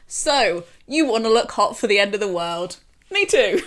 So, you want to look hot for the end of the world. Me too.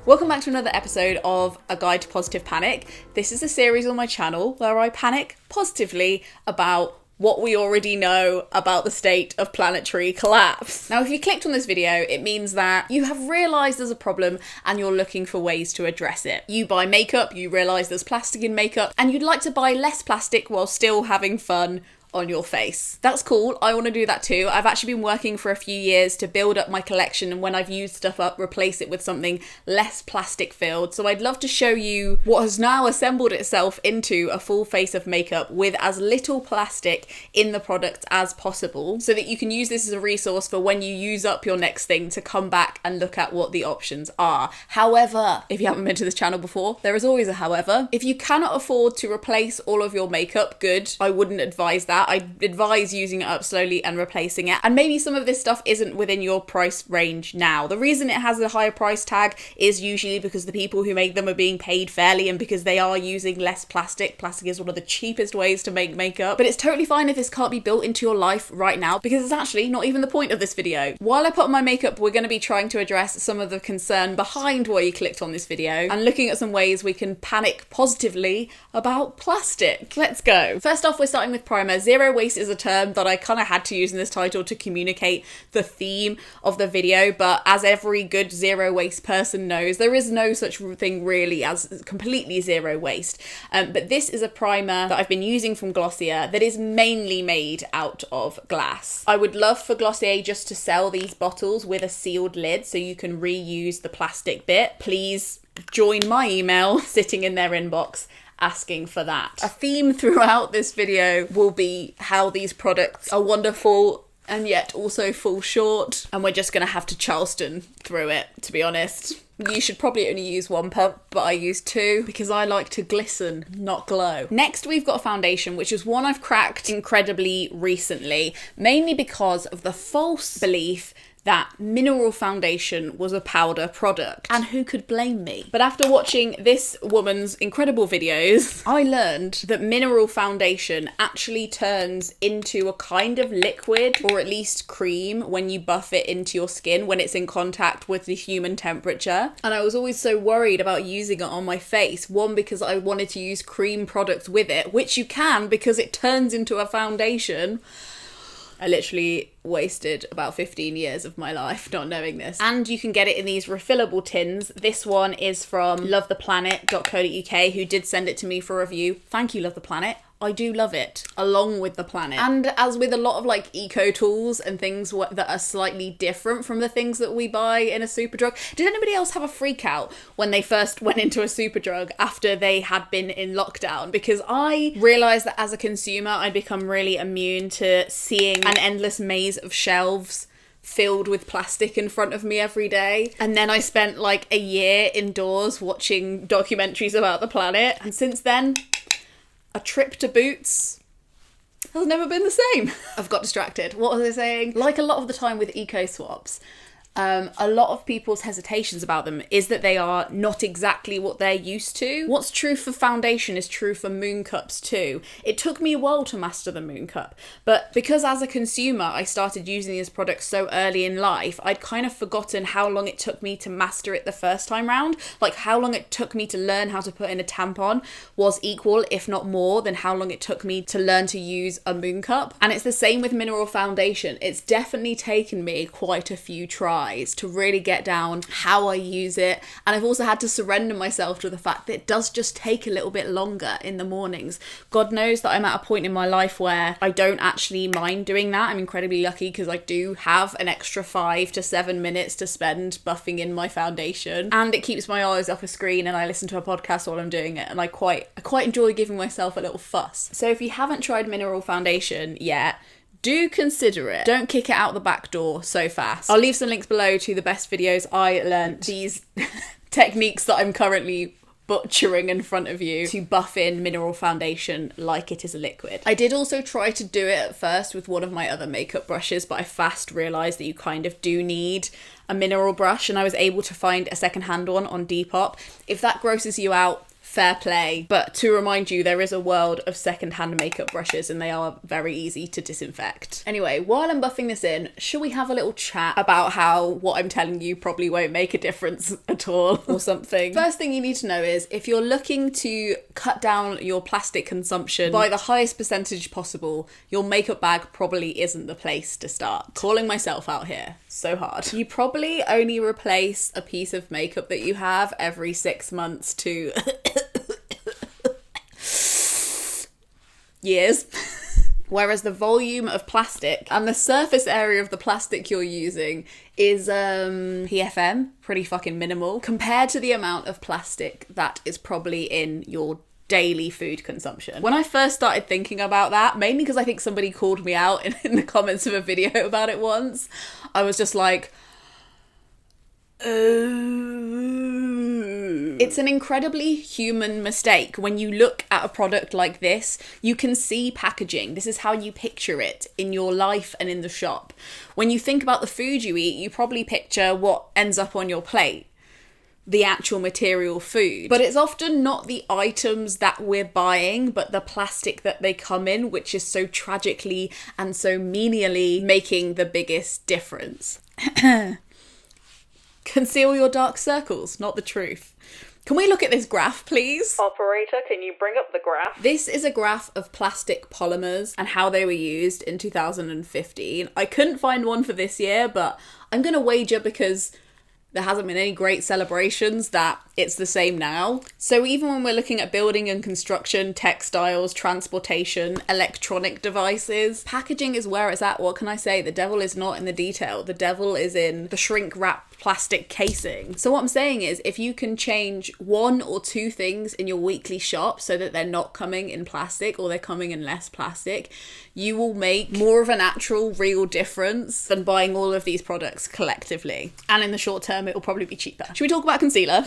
Welcome back to another episode of A Guide to Positive Panic. This is a series on my channel where I panic positively about what we already know about the state of planetary collapse. Now, if you clicked on this video, it means that you have realised there's a problem and you're looking for ways to address it. You buy makeup, you realise there's plastic in makeup, and you'd like to buy less plastic while still having fun on your face. That's cool. I want to do that too. I've actually been working for a few years to build up my collection, and when I've used stuff up, replace it with something less plastic filled. So I'd love to show you what has now assembled itself into a full face of makeup with as little plastic in the product as possible, so that you can use this as a resource for when you use up your next thing to come back and look at what the options are. However, if you haven't been to this channel before, there is always a however. If you cannot afford to replace all of your makeup, good. I wouldn't advise that. I advise using it up slowly and replacing it. And maybe some of this stuff isn't within your price range now. The reason it has a higher price tag is usually because the people who make them are being paid fairly and because they are using less plastic. Plastic is one of the cheapest ways to make makeup. But it's totally fine if this can't be built into your life right now, because it's actually not even the point of this video. While I put on my makeup, we're going to be trying to address some of the concern behind why you clicked on this video and looking at some ways we can panic positively about plastic. Let's go. First off, we're starting with primer. Zero waste is a term that I kind of had to use in this title to communicate the theme of the video, but as every good zero waste person knows, there is no such thing really as completely zero waste. But this is a primer that I've been using from Glossier that is mainly made out of glass. I would love for Glossier just to sell these bottles with a sealed lid so you can reuse the plastic bit. Please join my email sitting in their inbox asking for that. A theme throughout this video will be how these products are wonderful and yet also fall short, and we're just gonna have to Charleston through it, to be honest. You should probably only use one pump, but I use two because I like to glisten, not glow. Next, we've got a foundation, which is one I've cracked incredibly recently, mainly because of the false belief that mineral foundation was a powder product. And who could blame me? But after watching this woman's incredible videos, I learned that mineral foundation actually turns into a kind of liquid, or at least cream, when you buff it into your skin when it's in contact with the human temperature. And I was always so worried about using it on my face. One, because I wanted to use cream products with it, which you can because it turns into a foundation. I literally wasted about 15 years of my life not knowing this. And you can get it in these refillable tins. This one is from lovetheplanet.co.uk, who did send it to me for review. Thank you, Love the Planet. I do love it, along with the planet. And as with a lot of like eco tools and things that are slightly different from the things that we buy in a Superdrug. Did anybody else have a freak out when they first went into a Superdrug after they had been in lockdown? Because I realised that as a consumer, I'd become really immune to seeing an endless maze of shelves filled with plastic in front of me every day. And then I spent like a year indoors watching documentaries about the planet. And since then, a trip to Boots has never been the same. I've got distracted. What was I saying? Like a lot of the time with eco swaps, a lot of people's hesitations about them is that they are not exactly what they're used to. What's true for foundation is true for moon cups too. It took me a while to master the moon cup, but because as a consumer I started using these products so early in life, I'd kind of forgotten how long it took me to master it the first time round. Like how long it took me to learn how to put in a tampon was equal, if not more, than how long it took me to learn to use a moon cup. And it's the same with mineral foundation. It's definitely taken me quite a few tries to really get down how I use it, and I've also had to surrender myself to the fact that it does just take a little bit longer in the mornings. God knows that I'm at a point in my life where I don't actually mind doing that. I'm incredibly lucky because I do have an extra 5 to 7 minutes to spend buffing in my foundation, and it keeps my eyes off a screen, and I listen to a podcast while I'm doing it, and I quite enjoy giving myself a little fuss. So if you haven't tried mineral foundation yet, do consider it. Don't kick it out the back door so fast. I'll leave some links below to the best videos I learnt these techniques that I'm currently butchering in front of you to buff in mineral foundation like it is a liquid. I did also try to do it at first with one of my other makeup brushes, but I fast realised that you kind of do need a mineral brush, and I was able to find a second-hand one on Depop. If that grosses you out, fair play. But to remind you, there is a world of secondhand makeup brushes and they are very easy to disinfect. Anyway, while I'm buffing this in, should we have a little chat about how what I'm telling you probably won't make a difference at all or something? First thing you need to know is if you're looking to cut down your plastic consumption by the highest percentage possible, your makeup bag probably isn't the place to start. Calling myself out here so hard. You probably only replace a piece of makeup that you have every 6 months to years. Whereas the volume of plastic and the surface area of the plastic you're using is PFM, pretty fucking minimal, compared to the amount of plastic that is probably in your daily food consumption. When I first started thinking about that, mainly because I think somebody called me out in the comments of a video about it once, I was just like, it's an incredibly human mistake. When you look at a product like this, you can see packaging. This is how you picture it in your life and in the shop. When you think about the food you eat, you probably picture what ends up on your plate, the actual material food. But it's often not the items that we're buying, but the plastic that they come in, which is so tragically and so menially making the biggest difference. Conceal your dark circles, not the truth. Can we look at this graph, please? Operator, can you bring up the graph? This is a graph of plastic polymers and how they were used in 2015. I couldn't find one for this year, but I'm going to wager, because there hasn't been any great celebrations, that it's the same now. So even when we're looking at building and construction, textiles, transportation, electronic devices, packaging is where it's at. What can I say? The devil is not in the detail. The devil is in the shrink wrap plastic casing. So what I'm saying is, if you can change 1 or 2 things in your weekly shop so that they're not coming in plastic or they're coming in less plastic, you will make more of an actual real difference than buying all of these products collectively. And in the short term, it will probably be cheaper. Should we talk about concealer?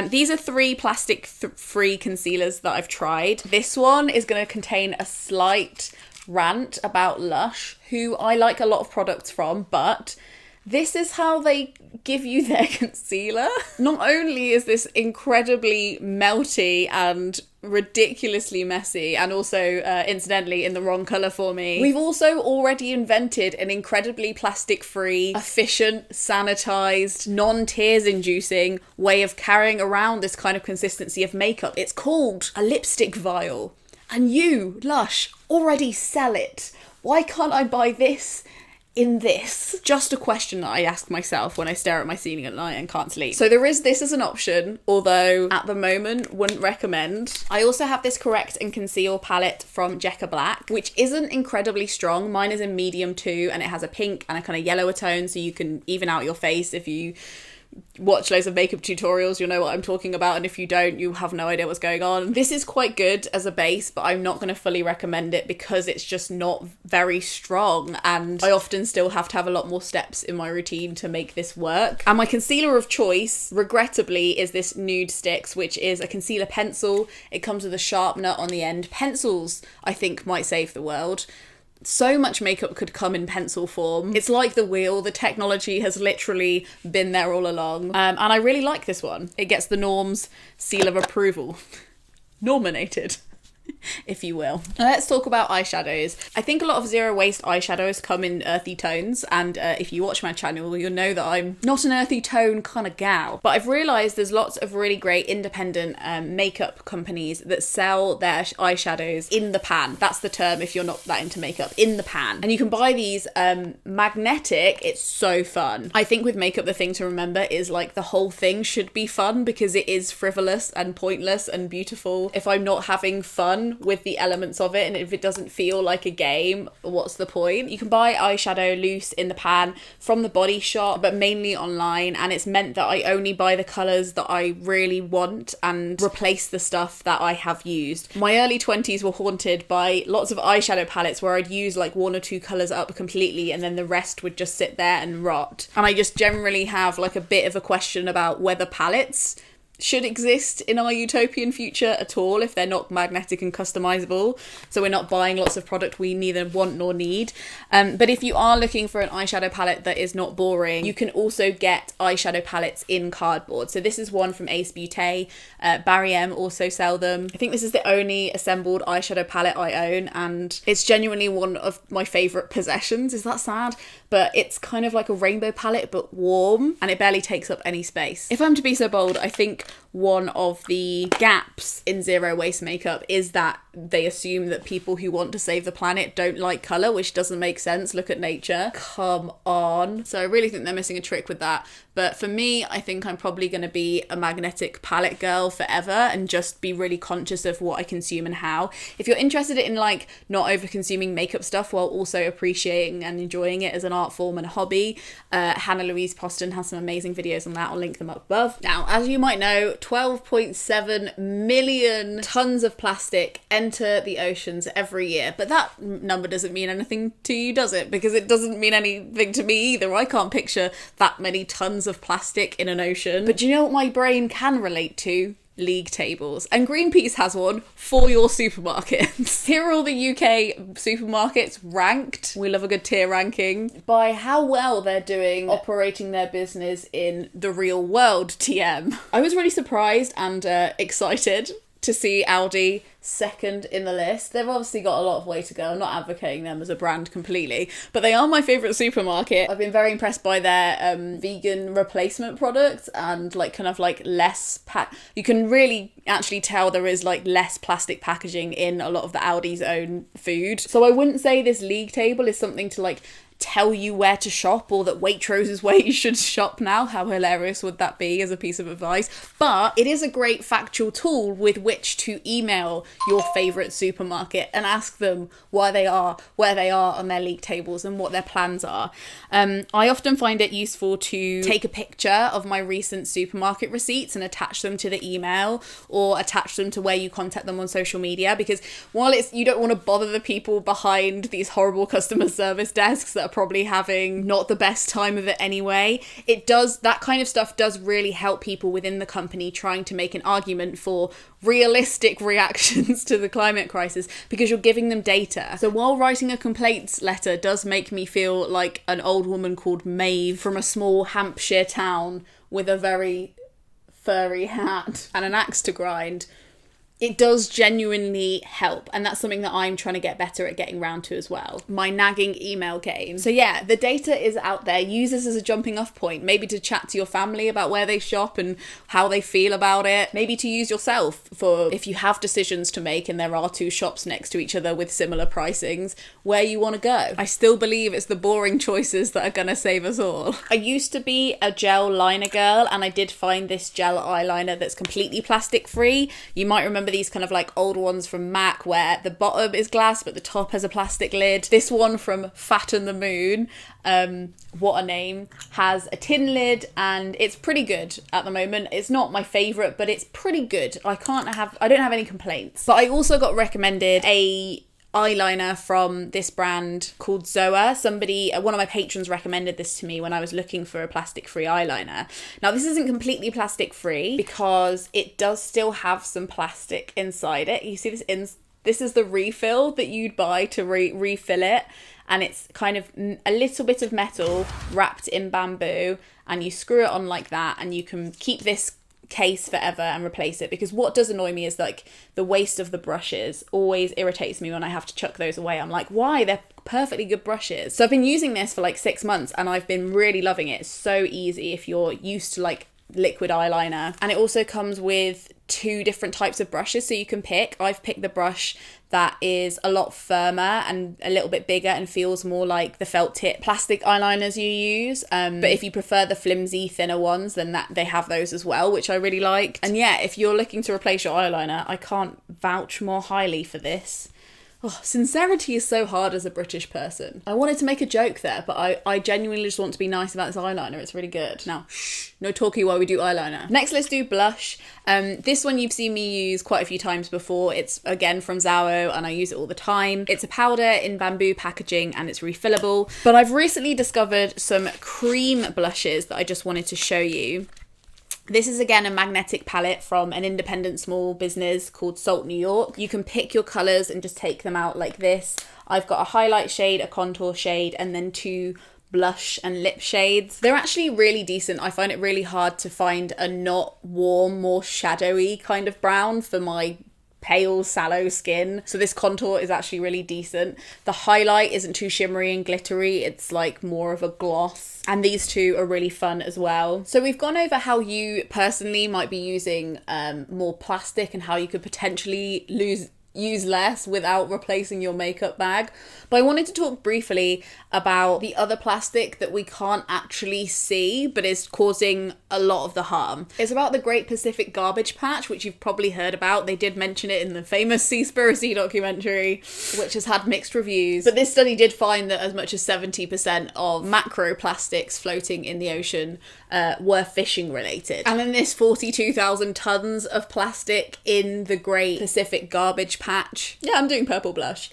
These are 3 plastic-free concealers that I've tried. This one is going to contain a slight rant about Lush, who I like a lot of products from, but this is how they give you their concealer. Not only is this incredibly melty and ridiculously messy, and also incidentally in the wrong colour for me, we've also already invented an incredibly plastic-free, efficient, sanitised, non-tears inducing way of carrying around this kind of consistency of makeup. It's called a lipstick vial, and you, Lush, already sell it. Why can't I buy this in this? Just a question that I ask myself when I stare at my ceiling at night and can't sleep. So there is this as an option, although at the moment wouldn't recommend. I also have this Correct and Conceal palette from Jecca Black, which isn't incredibly strong. Mine is in medium 2 and it has a pink and a kind of yellower tone, so you can even out your face. If you watch loads of makeup tutorials, you'll know what I'm talking about, and if you don't, you have no idea what's going on. This is quite good as a base, but I'm not going to fully recommend it because it's just not very strong, and I often still have to have a lot more steps in my routine to make this work. And my concealer of choice, regrettably, is this Nude Sticks, which is a concealer pencil. It comes with a sharp nut on the end. Pencils, I think, might save the world. So much makeup could come in pencil form. It's like the wheel. The technology has literally been there all along. And I really like this one. It gets the Norm's seal of approval. Norminated, if you will. Let's talk about eyeshadows. I think a lot of zero waste eyeshadows come in earthy tones, and if you watch my channel, you'll know that I'm not an earthy tone kind of gal. But I've realised there's lots of really great independent makeup companies that sell their eyeshadows in the pan. That's the term if you're not that into makeup, in the pan. And you can buy these magnetic. It's so fun. I think with makeup, the thing to remember is like the whole thing should be fun, because it is frivolous and pointless and beautiful. If I'm not having fun with the elements of it, and if it doesn't feel like a game, what's the point? You can buy eyeshadow loose in the pan from the Body Shop, but mainly online, and it's meant that I only buy the colours that I really want and replace the stuff that I have used. My early 20s were haunted by lots of eyeshadow palettes where I'd use like 1 or 2 colours up completely and then the rest would just sit there and rot. And I just generally have like a bit of a question about whether palettes should exist in our utopian future at all if they're not magnetic and customizable, so we're not buying lots of product we neither want nor need. But if you are looking for an eyeshadow palette that is not boring, you can also get eyeshadow palettes in cardboard. So this is one from Ace Beauté. Barry M also sell them. I think this is the only assembled eyeshadow palette I own, and it's genuinely one of my favourite possessions. Is that sad? But it's kind of like a rainbow palette but warm, and it barely takes up any space. If I'm to be so bold, I think one of the gaps in zero waste makeup is that they assume that people who want to save the planet don't like colour, which doesn't make sense. Look at nature. Come on. So I really think they're missing a trick with that. But for me, I think I'm probably going to be a magnetic palette girl forever and just be really conscious of what I consume and how. If you're interested in like not over consuming makeup stuff while also appreciating and enjoying it as an art form and a hobby, Hannah Louise Poston has some amazing videos on that. I'll link them up above. Now, as you might know, 12.7 million tons of plastic enter the oceans every year. But that number doesn't mean anything to you, does it? Because it doesn't mean anything to me either. I can't picture that many tons of plastic in an ocean. But do you know what my brain can relate to? League tables. And Greenpeace has one for your supermarkets. Here are all the UK supermarkets ranked. We love a good tier ranking by how well they're doing operating their business in the real world, TM. I was really surprised and excited to see Aldi second in the list. They've obviously got a lot of way to go. I'm not advocating them as a brand completely, but they are my favourite supermarket. I've been very impressed by their vegan replacement products and like kind of like less you can really actually tell there is like less plastic packaging in a lot of the Aldi's own food. So I wouldn't say this league table is something to like tell you where to shop or that Waitrose is where you should shop now. How hilarious would that be as a piece of advice? But it is a great factual tool with which to email your favourite supermarket and ask them why they are where they are on their league tables and what their plans are. I often find it useful to take a picture of my recent supermarket receipts and attach them to the email or attach them to where you contact them on social media, because while you don't want to bother the people behind these horrible customer service desks that are probably having not the best time of it anyway, that kind of stuff does really help people within the company trying to make an argument for realistic reactions to the climate crisis, because you're giving them data. So while writing a complaints letter does make me feel like an old woman called Maeve from a small Hampshire town with a very furry hat and an axe to grind, it does genuinely help, and that's something that I'm trying to get better at getting round to as well. My nagging email game. So yeah, the data is out there. Use this as a jumping off point, maybe to chat to your family about where they shop and how they feel about it. Maybe to use yourself for if you have decisions to make and there are two shops next to each other with similar pricings, where you want to go. I still believe it's the boring choices that are going to save us all. I used to be a gel liner girl, and I did find this gel eyeliner that's completely plastic free. You might remember these kind of like old ones from MAC where the bottom is glass but the top has a plastic lid. This one from Fat and the Moon, what a name, has a tin lid and it's pretty good at the moment. It's not my favourite, but it's pretty good. I don't have any complaints. But I also got recommended a eyeliner from this brand called Zoa. One of my patrons recommended this to me when I was looking for a plastic-free eyeliner. Now, this isn't completely plastic-free because it does still have some plastic inside it. You see this this is the refill that you'd buy to refill it, and it's kind of a little bit of metal wrapped in bamboo, and you screw it on like that, and you can keep this case forever and replace it, because what does annoy me is like the waste of the brushes always irritates me when I have to chuck those away. I'm like, why? They're perfectly good brushes. So I've been using this for like 6 months and I've been really loving it. It's so easy if you're used to like liquid eyeliner, and it also comes with 2 different types of brushes so you can pick. I've picked the brush that is a lot firmer and a little bit bigger and feels more like the felt tip plastic eyeliners you use, but if you prefer the flimsy thinner ones, then they have those as well, which I really liked. And yeah, if you're looking to replace your eyeliner, I can't vouch more highly for this. Oh, sincerity is so hard as a British person. I wanted to make a joke there, but I genuinely just want to be nice about this eyeliner. It's really good. Now, shh, no talking while we do eyeliner. Next, let's do blush. This one you've seen me use quite a few times before. It's again from Zoa and I use it all the time. It's a powder in bamboo packaging and it's refillable. But I've recently discovered some cream blushes that I just wanted to show you. This is again a magnetic palette from an independent small business called Salt New York. You can pick your colours and just take them out like this. I've got a highlight shade, a contour shade, and then 2 blush and lip shades. They're actually really decent. I find it really hard to find a not warm, more shadowy kind of brown for my pale, sallow skin. So this contour is actually really decent. The highlight isn't too shimmery and glittery. It's like more of a gloss. And these two are really fun as well. So we've gone over how you personally might be using more plastic and how you could potentially use less without replacing your makeup bag. But I wanted to talk briefly about the other plastic that we can't actually see but is causing a lot of the harm. It's about the Great Pacific Garbage Patch, which you've probably heard about. They did mention it in the famous Seaspiracy documentary, which has had mixed reviews. But this study did find that as much as 70% of macroplastics floating in the ocean were fishing related. And then this 42,000 tons of plastic in the Great Pacific Garbage Patch. Yeah, I'm doing purple blush.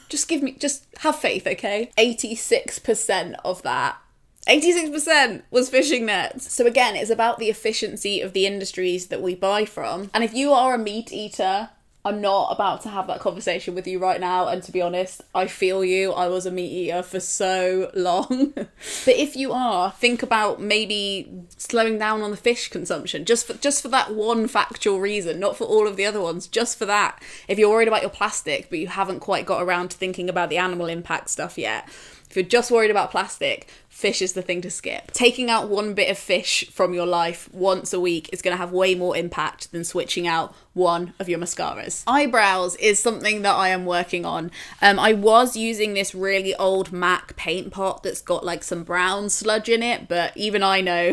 Just have faith, okay? 86% of that, 86% was fishing nets. So again, it's about the efficiency of the industries that we buy from. And if you are a meat eater, I'm not about to have that conversation with you right now. And to be honest, I feel you. I was a meat eater for so long. But if you are, think about maybe slowing down on the fish consumption. Just for that one factual reason, not for all of the other ones, just for that. If you're worried about your plastic, but you haven't quite got around to thinking about the animal impact stuff yet, if you're just worried about plastic, fish is the thing to skip. Taking out one bit of fish from your life once a week is going to have way more impact than switching out one of your mascaras. Eyebrows is something that I am working on. I was using this really old MAC paint pot that's got like some brown sludge in it, but even I know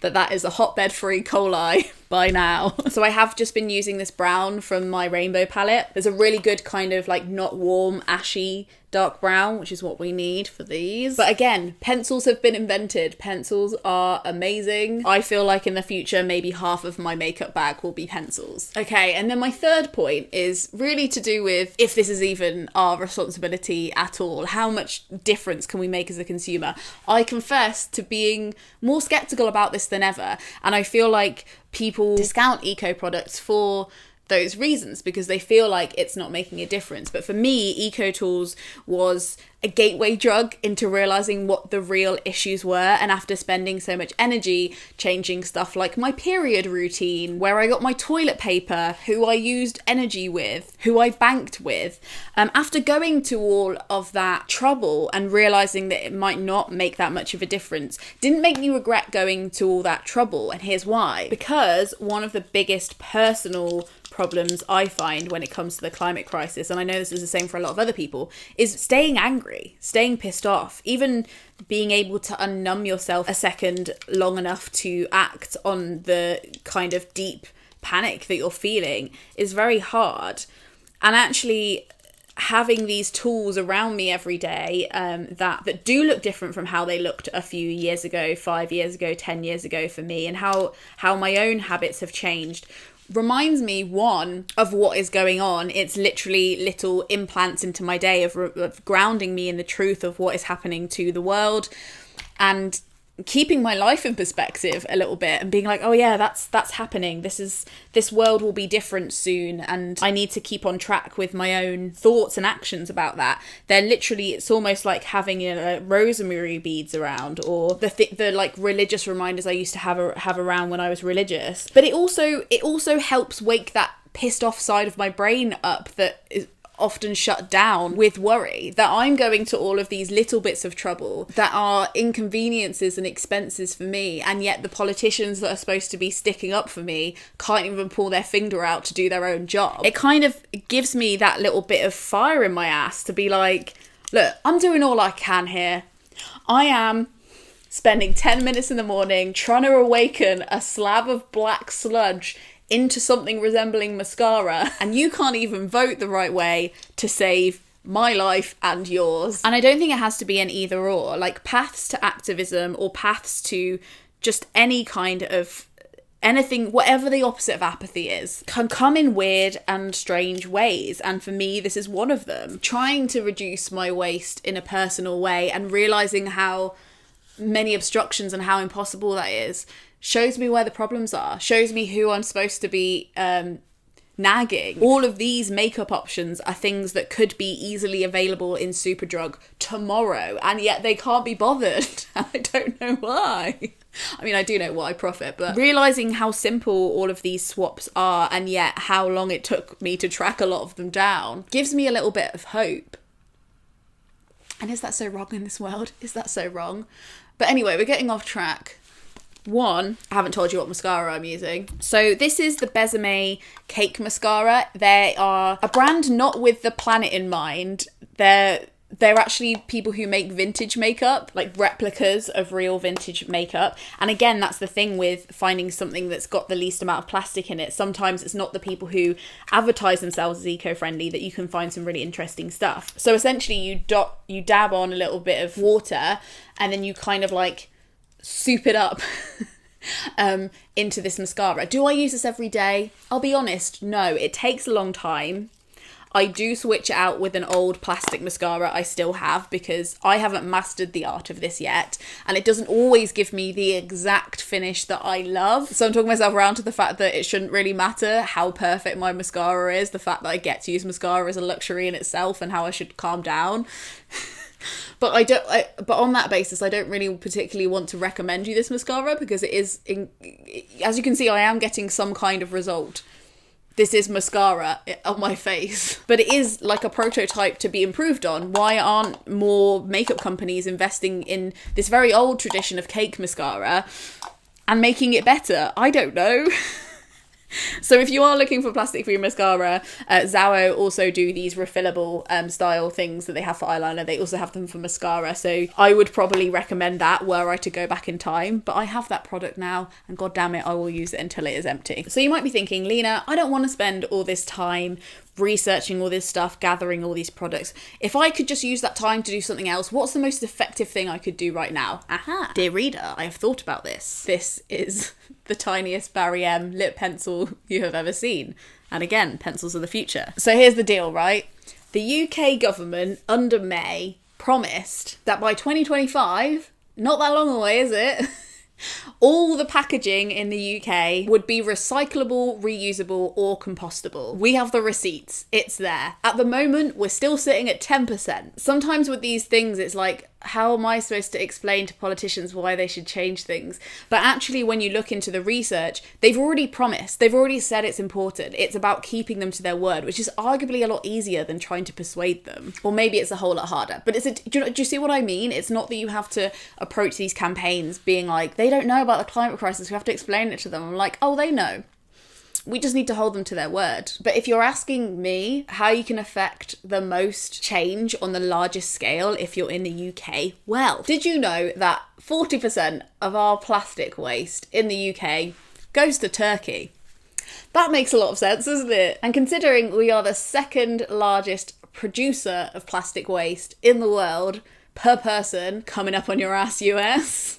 that is a hotbed-free coli by now. So I have just been using this brown from my rainbow palette. There's a really good kind of like not warm, ashy dark brown, which is what we need for these. But again, pencils have been invented. Pencils are amazing. I feel like in the future, maybe half of my makeup bag will be pencils. Okay, and then my third point is really to do with if this is even our responsibility at all. How much difference can we make as a consumer? I confess to being more skeptical about this than ever. And I feel like people discount eco products for those reasons because they feel like it's not making a difference. But for me, Eco Tools was a gateway drug into realizing what the real issues were. And after spending so much energy changing stuff like my period routine, where I got my toilet paper, who I used energy with, who I banked with, after going to all of that trouble and realizing that it might not make that much of a difference, didn't make me regret going to all that trouble. And here's why. Because one of the biggest personal problems I find when it comes to the climate crisis, and I know this is the same for a lot of other people, is staying angry, staying pissed off, even being able to unnumb yourself a second long enough to act on the kind of deep panic that you're feeling is very hard. And actually having these tools around me every day that do look different from how they looked a few years ago, 5 years ago, 10 years ago for me, and how my own habits have changed, reminds me, one, of what is going on. It's literally little implants into my day of grounding me in the truth of what is happening to the world and keeping my life in perspective a little bit and being like, oh yeah, that's happening. This world will be different soon, and I need to keep on track with my own thoughts and actions about that. They're literally, it's almost like having rosemary beads around, or the like religious reminders I used to have around when I was religious. But it also helps wake that pissed off side of my brain up that is often shut down with worry, that I'm going to all of these little bits of trouble that are inconveniences and expenses for me, and yet the politicians that are supposed to be sticking up for me can't even pull their finger out to do their own job. It kind of gives me that little bit of fire in my ass to be like, look, I'm doing all I can here. I am spending 10 minutes in the morning trying to awaken a slab of black sludge into something resembling mascara, and you can't even vote the right way to save my life and yours. And I don't think it has to be an either or. Like, paths to activism or paths to just any kind of anything, whatever the opposite of apathy is, can come in weird and strange ways. And for me, this is one of them. Trying to reduce my waste in a personal way and realizing how many obstructions and how impossible that is shows me where the problems are, shows me who I'm supposed to be nagging. All of these makeup options are things that could be easily available in Superdrug tomorrow, and yet they can't be bothered. I don't know why. I mean, I do know why, profit, but realising how simple all of these swaps are and yet how long it took me to track a lot of them down gives me a little bit of hope. And is that so wrong in this world? Is that so wrong? But anyway, we're getting off track. One, I haven't told you what mascara I'm using. So this is the Besame Cake Mascara. They are a brand not with the planet in mind. They're actually people who make vintage makeup, like replicas of real vintage makeup. And again, that's the thing with finding something that's got the least amount of plastic in it. Sometimes it's not the people who advertise themselves as eco-friendly that you can find some really interesting stuff. So essentially you dab on a little bit of water and then you kind of like soup it up into this mascara. Do I use this every day? I'll be honest, no. It takes a long time. I do switch it out with an old plastic mascara I still have because I haven't mastered the art of this yet, and it doesn't always give me the exact finish that I love. So I'm talking myself around to the fact that it shouldn't really matter how perfect my mascara is. The fact that I get to use mascara is a luxury in itself, and how I should calm down. But but on that basis, I don't really particularly want to recommend you this mascara because it is, as you can see, I am getting some kind of result. This is mascara on my face, but it is like a prototype to be improved on. Why aren't more makeup companies investing in this very old tradition of cake mascara and making it better? I don't know. So if you are looking for plastic-free mascara, Zao also do these refillable style things that they have for eyeliner. They also have them for mascara. So I would probably recommend that were I to go back in time. But I have that product now, and god damn it, I will use it until it is empty. So you might be thinking, Lena, I don't want to spend all this time researching all this stuff, gathering all these products. If I could just use that time to do something else, what's the most effective thing I could do right now? Aha! Dear reader, I have thought about this. This is the tiniest Barry M lip pencil you have ever seen. And again, pencils are the future. So here's the deal, right? The UK government, under May, promised that by 2025, not that long away, is it? All the packaging in the UK would be recyclable, reusable, or compostable. We have the receipts. It's there. At the moment, we're still sitting at 10%. Sometimes with these things, it's like, how am I supposed to explain to politicians why they should change things? But actually, when you look into the research, they've already promised. They've already said it's important. It's about keeping them to their word, which is arguably a lot easier than trying to persuade them. Or maybe it's a whole lot harder. But do you see what I mean? It's not that you have to approach these campaigns being like, they don't know about the climate crisis. We have to explain it to them. I'm like, oh, they know. We just need to hold them to their word. But if you're asking me how you can affect the most change on the largest scale if you're in the UK, well, did you know that 40% of our plastic waste in the UK goes to Turkey? That makes a lot of sense, doesn't it? And considering we are the second largest producer of plastic waste in the world per person, coming up on your ass, US.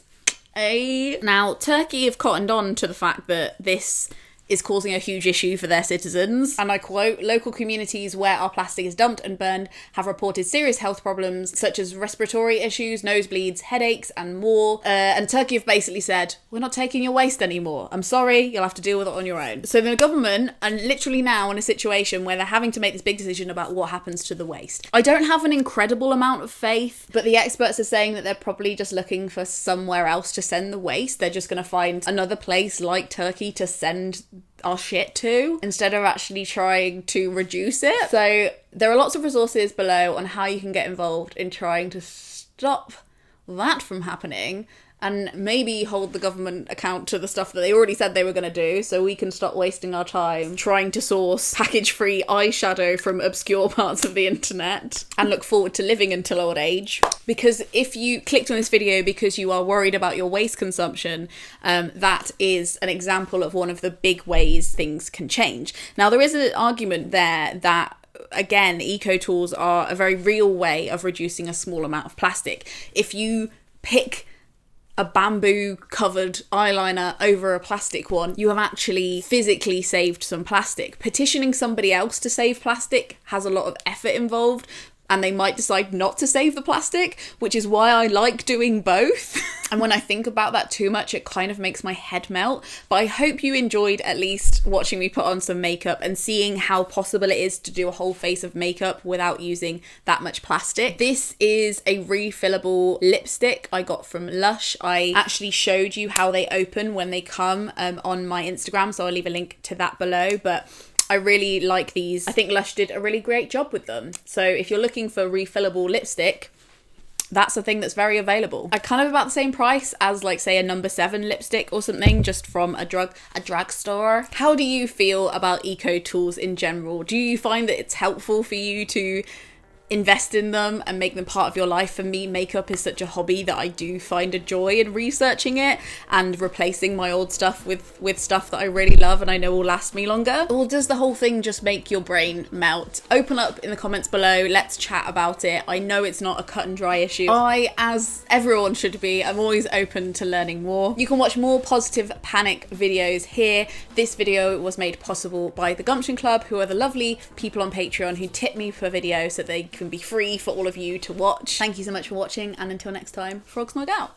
Now, Turkey have cottoned on to the fact that this is causing a huge issue for their citizens. And I quote, local communities where our plastic is dumped and burned have reported serious health problems such as respiratory issues, nosebleeds, headaches and more. And Turkey have basically said, we're not taking your waste anymore. I'm sorry, you'll have to deal with it on your own. So the government are literally now in a situation where they're having to make this big decision about what happens to the waste. I don't have an incredible amount of faith, but the experts are saying that they're probably just looking for somewhere else to send the waste. They're just going to find another place like Turkey to send our shit to instead of actually trying to reduce it. So there are lots of resources below on how you can get involved in trying to stop that from happening and maybe hold the government account to the stuff that they already said they were going to do, so we can stop wasting our time trying to source package-free eyeshadow from obscure parts of the internet and look forward to living until old age. Because if you clicked on this video because you are worried about your waste consumption, that is an example of one of the big ways things can change. Now, there is an argument there that again, eco tools are a very real way of reducing a small amount of plastic. If you pick a bamboo covered eyeliner over a plastic one, you have actually physically saved some plastic. Petitioning somebody else to save plastic has a lot of effort involved, and they might decide not to save the plastic, which is why I like doing both. And when I think about that too much, it kind of makes my head melt. But I hope you enjoyed at least watching me put on some makeup and seeing how possible it is to do a whole face of makeup without using that much plastic. This is a refillable lipstick I got from Lush. I actually showed you how they open when they come on my Instagram, so I'll leave a link to that below. But I really like these. I think Lush did a really great job with them. So if you're looking for refillable lipstick, that's a thing that's very available. Are kind of about the same price as, like, say, a No. 7 lipstick or something, just from a drugstore. How do you feel about eco tools in general? Do you find that it's helpful for you to invest in them and make them part of your life? For me, makeup is such a hobby that I do find a joy in researching it and replacing my old stuff with stuff that I really love and I know will last me longer. Or does the whole thing just make your brain melt? Open up in the comments below, let's chat about it. I know it's not a cut and dry issue. I, as everyone should be, I'm always open to learning more. You can watch more Positive Panic videos here. This video was made possible by the Gumption Club, who are the lovely people on Patreon who tip me per video so they can be free for all of you to watch. Thank you so much for watching, and until next time, Frog Snog out.